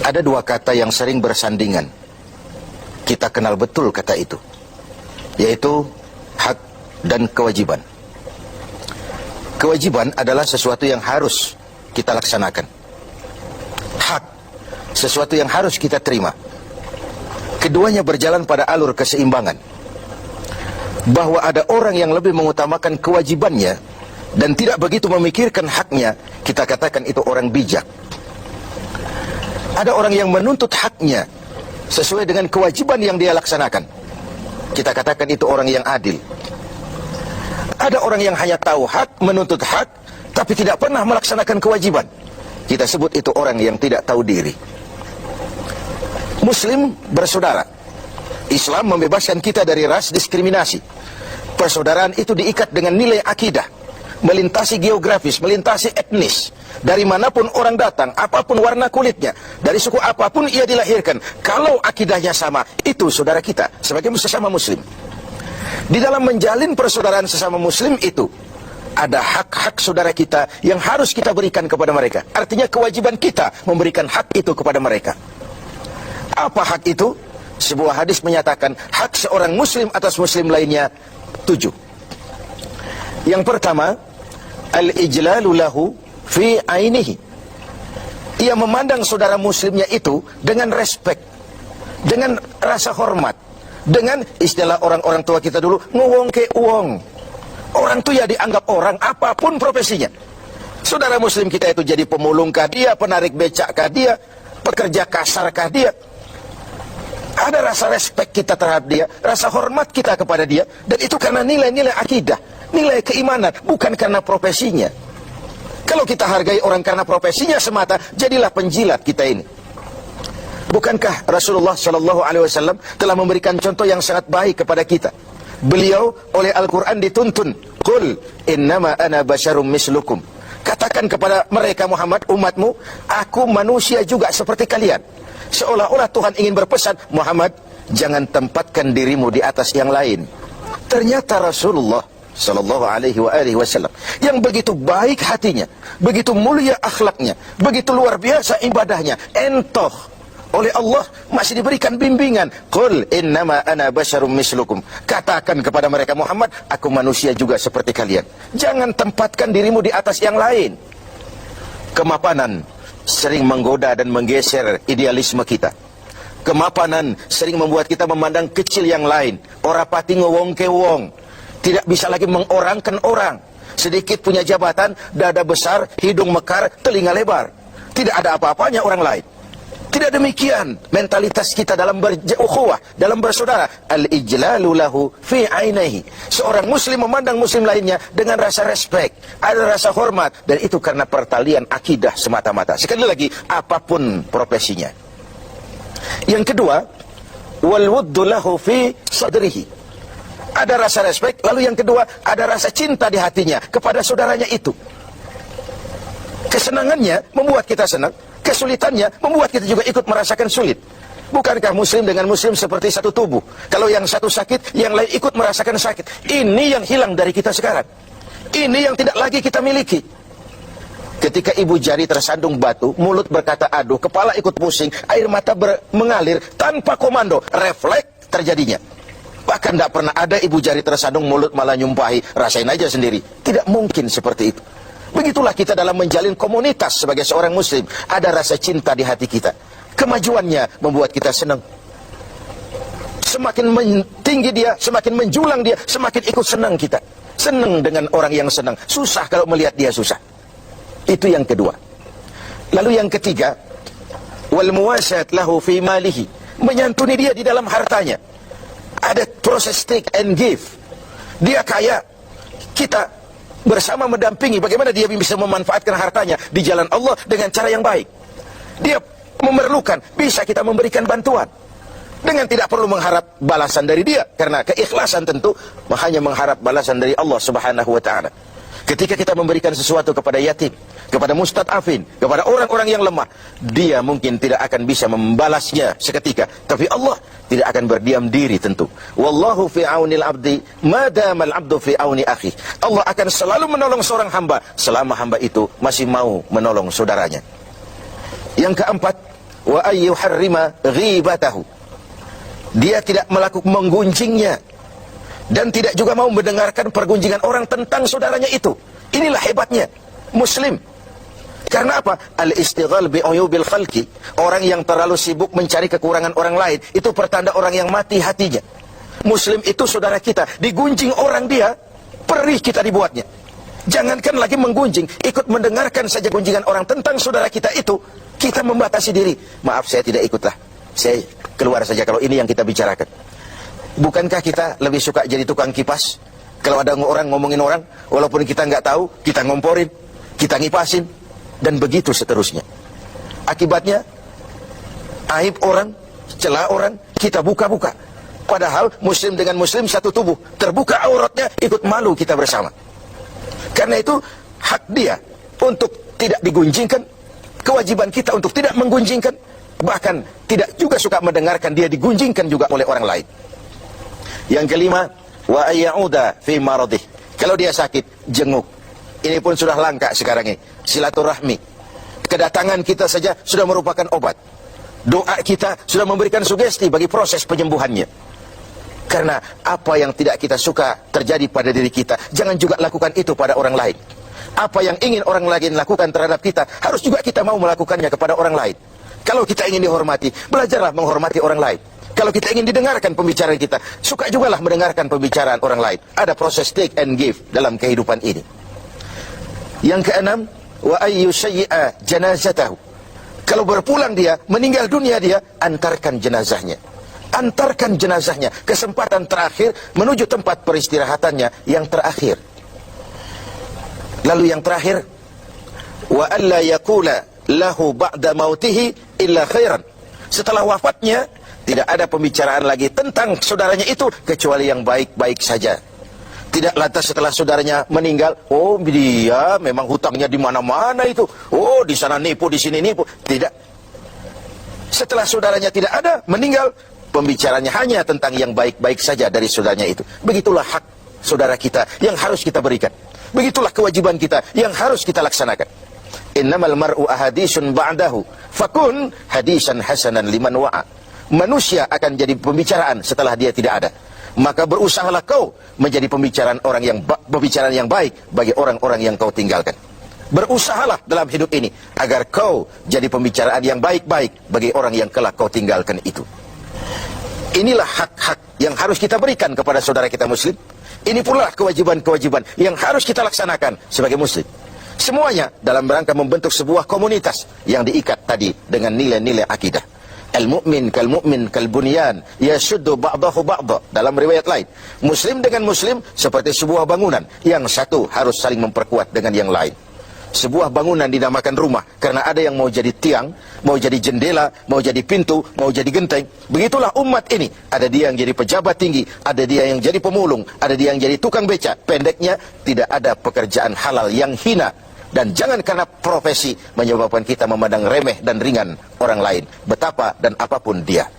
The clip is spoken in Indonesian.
Ada dua kata yang sering bersandingan. Kita kenal betul kata itu, yaitu hak dan kewajiban. Kewajiban adalah sesuatu yang harus kita laksanakan. Hak, sesuatu yang harus kita terima. Keduanya berjalan pada alur keseimbangan. Bahwa ada orang yang lebih mengutamakan kewajibannya dan tidak begitu memikirkan haknya, kita katakan itu orang bijak. Ada orang yang menuntut haknya sesuai dengan kewajiban yang dia laksanakan, kita katakan itu orang yang adil. Ada orang yang hanya tahu hak, menuntut hak, tapi tidak pernah melaksanakan kewajiban, kita sebut itu orang yang tidak tahu diri. Muslim bersaudara. Islam membebaskan kita dari ras diskriminasi. Persaudaraan itu diikat dengan nilai akidah, melintasi geografis, melintasi etnis. Dari manapun orang datang, apapun warna kulitnya, dari suku apapun ia dilahirkan, kalau akidahnya sama, itu saudara kita sebagai sesama muslim. Di dalam menjalin persaudaraan sesama muslim itu ada hak-hak saudara kita yang harus kita berikan kepada mereka. Artinya kewajiban kita memberikan hak itu kepada mereka. Apa hak itu? Sebuah hadis menyatakan hak seorang muslim atas muslim lainnya 7. Yang pertama, al-ijlalu lahu fi ainihi. Ia memandang saudara muslimnya itu dengan respek, dengan rasa hormat, dengan istilah orang-orang tua kita dulu, nguwong ke uwong. Orang itu ya dianggap orang apapun profesinya. Saudara muslim kita itu jadi pemulungkah dia, penarik becakkah dia, pekerja kasarkah dia, ada rasa respek kita terhadap dia, rasa hormat kita kepada dia, dan itu karena nilai-nilai akidah, nilai keimanan, bukan karena profesinya. Kalau kita hargai orang karena profesinya semata, jadilah penjilat kita ini. Bukankah Rasulullah SAW telah memberikan contoh yang sangat baik kepada kita? Beliau oleh Al-Quran dituntun, Qul innama ana basyarum mislukum. Katakan kepada mereka Muhammad, umatmu, aku manusia juga seperti kalian. Seolah-olah Tuhan ingin berpesan, Muhammad, jangan tempatkan dirimu di atas yang lain. Ternyata Rasulullah Sallallahu Alaihi Wasallam yang begitu baik hatinya, begitu mulia akhlaknya, begitu luar biasa ibadahnya, entoh oleh Allah masih diberikan bimbingan. Qul innama ana basyarum mislukum. Katakan kepada mereka Muhammad, aku manusia juga seperti kalian. Jangan tempatkan dirimu di atas yang lain. Kemapanan sering menggoda dan menggeser idealisme kita. Kemapanan sering membuat kita memandang kecil yang lain. Ora pati ngowong ke wong. Tidak bisa lagi mengorangkan orang. Sedikit punya jabatan, dada besar, hidung mekar, telinga lebar. Tidak ada apa-apanya orang lain. Tidak demikian mentalitas kita dalam ukhuwah, dalam bersaudara. Al-ijlalu lahu fi ainihi. Seorang muslim memandang muslim lainnya dengan rasa respek, ada rasa hormat, dan itu karena pertalian akidah semata-mata. Sekali lagi, apapun profesinya. Yang kedua, wal wuddu lahu fi sadrihi. Ada rasa respek, lalu yang kedua, ada rasa cinta di hatinya kepada saudaranya itu. Kesenangannya membuat kita senang, kesulitannya membuat kita juga ikut merasakan sulit. Bukankah muslim dengan muslim seperti satu tubuh? Kalau yang satu sakit, yang lain ikut merasakan sakit. Ini yang hilang dari kita sekarang. Ini yang tidak lagi kita miliki. Ketika ibu jari tersandung batu, mulut berkata aduh, kepala ikut pusing, air mata mengalir tanpa komando, refleks terjadinya. Bahkan tidak pernah ada ibu jari tersandung, mulut malah nyumpahi, rasain aja sendiri. Tidak mungkin seperti itu. Begitulah kita dalam menjalin komunitas sebagai seorang muslim. Ada rasa cinta di hati kita. Kemajuannya membuat kita senang. Semakin tinggi dia, semakin menjulang dia, semakin ikut senang kita. Senang dengan orang yang senang. Susah kalau melihat dia susah. Itu yang kedua. Lalu yang ketiga, wal muwasat lahu fi malihi. Menyantuni dia di dalam hartanya. Ada proses take and give. Dia kaya, kita bersama mendampingi bagaimana dia bisa memanfaatkan hartanya di jalan Allah dengan cara yang baik. Dia memerlukan, bisa kita memberikan bantuan dengan tidak perlu mengharap balasan dari dia, karena keikhlasan tentu hanya mengharap balasan dari Allah Subhanahu wa taala. Ketika kita memberikan sesuatu kepada yatim, kepada mustad'afin, kepada orang-orang yang lemah, dia mungkin tidak akan bisa membalasnya seketika, tapi Allah tidak akan berdiam diri tentu. Wallahu fi aunil abdi madamal abdu fi auni akhi. Allah akan selalu menolong seorang hamba selama hamba itu masih mau menolong saudaranya. Yang keempat, wa ayyuharrima ghibatahu. Dia tidak melakukan menggunjingnya dan tidak juga mau mendengarkan pergunjingan orang tentang saudaranya itu. Inilah hebatnya Muslim. Karena apa? Al-istighal bi'uyubil khalqi. Orang yang terlalu sibuk mencari kekurangan orang lain, itu pertanda orang yang mati hatinya. Muslim itu saudara kita, digunjing orang dia, perih kita dibuatnya. Jangankan lagi menggunjing, ikut mendengarkan saja gunjingan orang tentang saudara kita itu, kita membatasi diri. Maaf, saya tidak ikutlah, saya keluar saja kalau ini yang kita bicarakan. Bukankah kita lebih suka jadi tukang kipas? Kalau ada orang ngomongin orang, walaupun kita nggak tahu, kita ngomporin, kita ngipasin, dan begitu seterusnya. Akibatnya, aib orang, celah orang, kita buka-buka. Padahal muslim dengan muslim satu tubuh, terbuka auratnya, ikut malu kita bersama. Karena itu, hak dia untuk tidak digunjingkan, kewajiban kita untuk tidak menggunjingkan, bahkan tidak juga suka mendengarkan dia digunjingkan juga oleh orang lain. Yang kelima, wa ayyauda fi maradih. Kalau dia sakit, jenguk. Ini pun sudah langka sekarang ini. Silaturahmi. Kedatangan kita saja sudah merupakan obat. Doa kita sudah memberikan sugesti bagi proses penyembuhannya. Karena apa yang tidak kita suka terjadi pada diri kita, jangan juga lakukan itu pada orang lain. Apa yang ingin orang lain lakukan terhadap kita, harus juga kita mau melakukannya kepada orang lain. Kalau kita ingin dihormati, belajarlah menghormati orang lain. Kalau kita ingin didengarkan pembicaraan kita, suka jugalah mendengarkan pembicaraan orang lain. Ada proses take and give dalam kehidupan ini. Yang keenam, wa ayyushayyi'a janazatahu. Kalau berpulang dia, meninggal dunia dia, antarkan jenazahnya. Antarkan jenazahnya, kesempatan terakhir menuju tempat peristirahatannya yang terakhir. Lalu yang terakhir, wa alla yaqula lahu ba'da mautihi illa khairan. Setelah wafatnya, tidak ada pembicaraan lagi tentang saudaranya itu kecuali yang baik-baik saja. Tidak lantas setelah saudaranya meninggal, oh dia memang hutangnya di mana-mana itu. Oh di sana nipu, di sini nipu. Tidak. Setelah saudaranya tidak ada, meninggal, pembicaranya hanya tentang yang baik-baik saja dari saudaranya itu. Begitulah hak saudara kita yang harus kita berikan. Begitulah kewajiban kita yang harus kita laksanakan. Innamal mar'u ahadisun ba'dahu fakun hadisan hasanan liman wa'a. Manusia akan jadi pembicaraan setelah dia tidak ada. Maka berusahalah kau menjadi pembicaraan yang baik bagi orang-orang yang kau tinggalkan. Berusahalah dalam hidup ini agar kau jadi pembicaraan yang baik-baik bagi orang yang kelak kau tinggalkan itu. Inilah hak-hak yang harus kita berikan kepada saudara kita muslim. Ini pula kewajiban-kewajiban yang harus kita laksanakan sebagai muslim. Semuanya dalam rangka membentuk sebuah komunitas yang diikat tadi dengan nilai-nilai akidah. Al-mu'min kal-mu'min kal-bunyan yashuddu ba'dahu ba'da. Dalam riwayat lain, muslim dengan muslim seperti sebuah bangunan, yang satu harus saling memperkuat dengan yang lain. Sebuah bangunan dinamakan rumah karena ada yang mau jadi tiang, mau jadi jendela, mau jadi pintu, mau jadi genteng. Begitulah umat ini. Ada dia yang jadi pejabat tinggi, ada dia yang jadi pemulung, ada dia yang jadi tukang beca. Pendeknya, tidak ada pekerjaan halal yang hina. Dan jangan karena profesi menyebabkan kita memandang remeh dan ringan orang lain, betapa dan apapun dia.